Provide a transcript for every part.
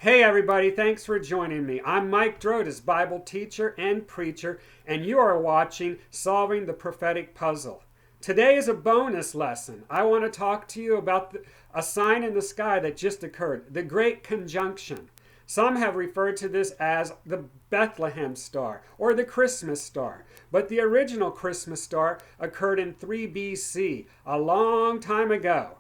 Hey everybody, thanks for joining me. I'm Mike Drodas, Bible teacher and preacher, and you are watching Solving the Prophetic Puzzle. Today is a bonus lesson. I want to talk to you about a sign in the sky that just occurred, the Great Conjunction. Some have referred to this as the Bethlehem star or the Christmas star, but the original Christmas star occurred in 3 BC, a long time ago.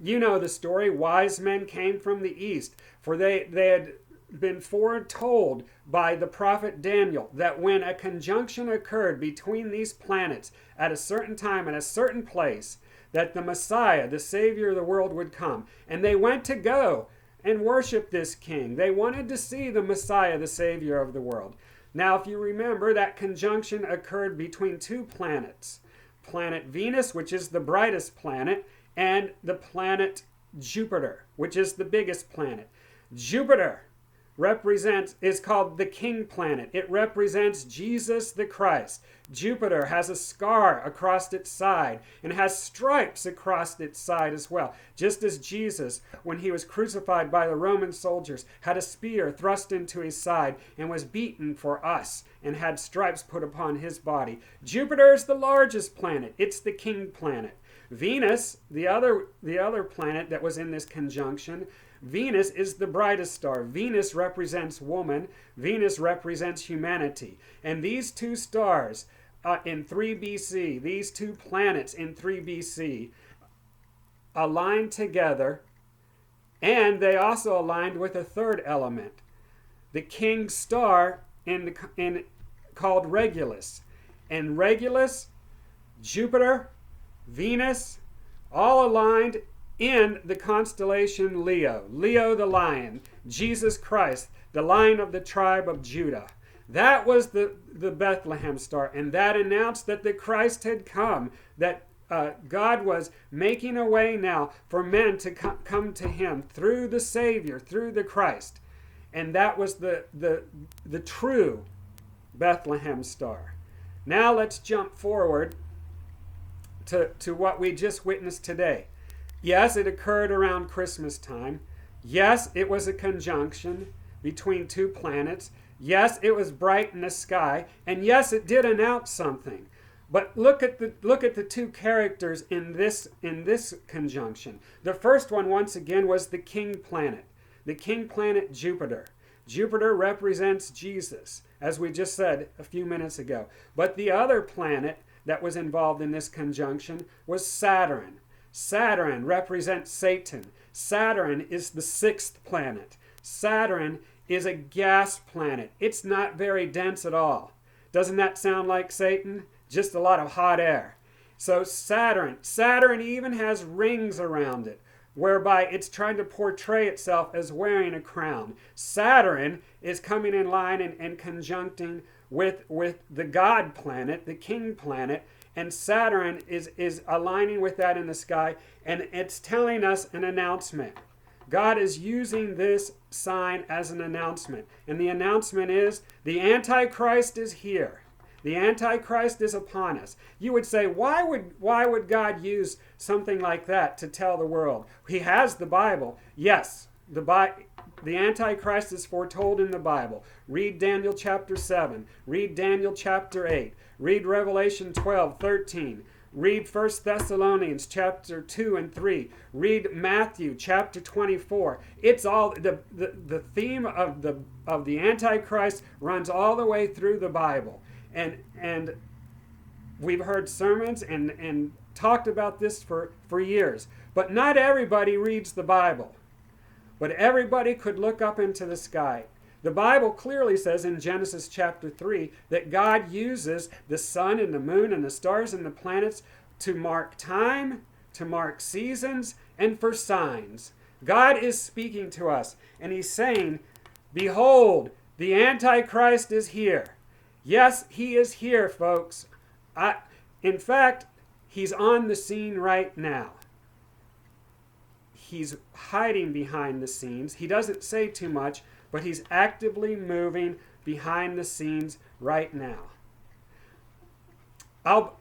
You know the story. Wise men came from the east, for they had been foretold by the prophet Daniel that when a conjunction occurred between these planets at a certain time and a certain place, that the Messiah, the Savior of the world, would come. And they went to go and worship this king. They wanted to see the Messiah, the Savior of the world. Now, if you remember, that conjunction occurred between two planets. Planet Venus, which is the brightest planet, and the planet Jupiter, which is the biggest planet. Jupiter is called the king planet. It represents Jesus the Christ. Jupiter has a scar across its side and has stripes across its side as well. Just as Jesus, when he was crucified by the Roman soldiers, had a spear thrust into his side and was beaten for us and had stripes put upon his body. Jupiter is the largest planet. It's the king planet. Venus, the other planet that was in this conjunction, Venus is the brightest star. Venus represents woman. Venus represents humanity. And these two stars in 3 BC, these two planets in 3 BC, aligned together, and they also aligned with a third element, the king star called Regulus. And Regulus, Jupiter, Venus, all aligned in the constellation Leo. Leo the lion, Jesus Christ, the lion of the tribe of Judah. That was the Bethlehem star, and that announced that the Christ had come, that God was making a way now for men to come to him through the Savior, through the Christ. And that was the true Bethlehem star. Now let's jump forward to what we just witnessed today. Yes, it occurred around Christmas time. Yes, it was a conjunction between two planets. Yes, it was bright in the sky. And yes, it did announce something. But look at the two characters in this conjunction. The first one, once again, was the king planet. The king planet Jupiter. Jupiter represents Jesus, as we just said a few minutes ago. But the other planet that was involved in this conjunction was Saturn. Saturn represents Satan. Saturn is the sixth planet. Saturn is a gas planet. It's not very dense at all. Doesn't that sound like Satan? Just a lot of hot air. So Saturn even has rings around it, whereby it's trying to portray itself as wearing a crown. Saturn is coming in line and conjuncting with the God planet, the king planet, and Saturn is aligning with that in the sky, and it's telling us an announcement. God is using this sign as an announcement, and the announcement is the Antichrist is here. The Antichrist is upon us. You would say, why would God use something like that to tell the world? He has the Bible. Yes, the Antichrist is foretold in the Bible. Read Daniel chapter 7. Read Daniel chapter 8. Read Revelation 12:13. Read 1 Thessalonians chapter 2 and 3. Read Matthew chapter 24. It's all the theme of the Antichrist runs all the way through the Bible. And we've heard sermons and talked about this for years. But not everybody reads the Bible. But everybody could look up into the sky. The Bible clearly says in Genesis chapter 3 that God uses the sun and the moon and the stars and the planets to mark time, to mark seasons, and for signs. God is speaking to us, and he's saying, behold, the Antichrist is here. Yes, he is here, folks. In fact, he's on the scene right now. He's hiding behind the scenes. He doesn't say too much, but he's actively moving behind the scenes right now. I'll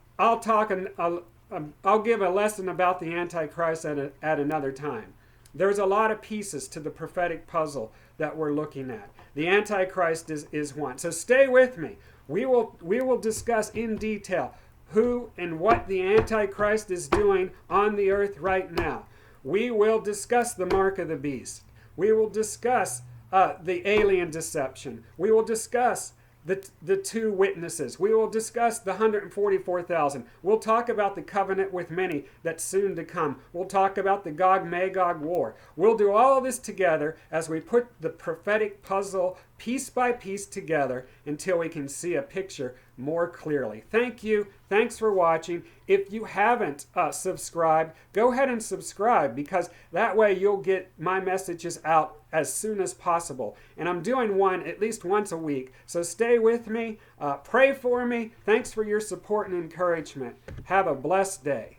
give a lesson about the Antichrist at another time. There's a lot of pieces to the prophetic puzzle that we're looking at. The Antichrist is one. So stay with me. We will discuss in detail who and what the Antichrist is doing on the earth right now. We will discuss the mark of the beast. We will discuss the alien deception. We will discuss the two witnesses. We will discuss the 144,000. We'll talk about the covenant with many that's soon to come. We'll talk about the Gog-Magog war. We'll do all of this together as we put the prophetic puzzle piece by piece together until we can see a picture more clearly. Thank you. Thanks for watching. If you haven't subscribed, go ahead and subscribe, because that way you'll get my messages out as soon as possible. And I'm doing one at least once a week. So stay with me. Pray for me. Thanks for your support and encouragement. Have a blessed day.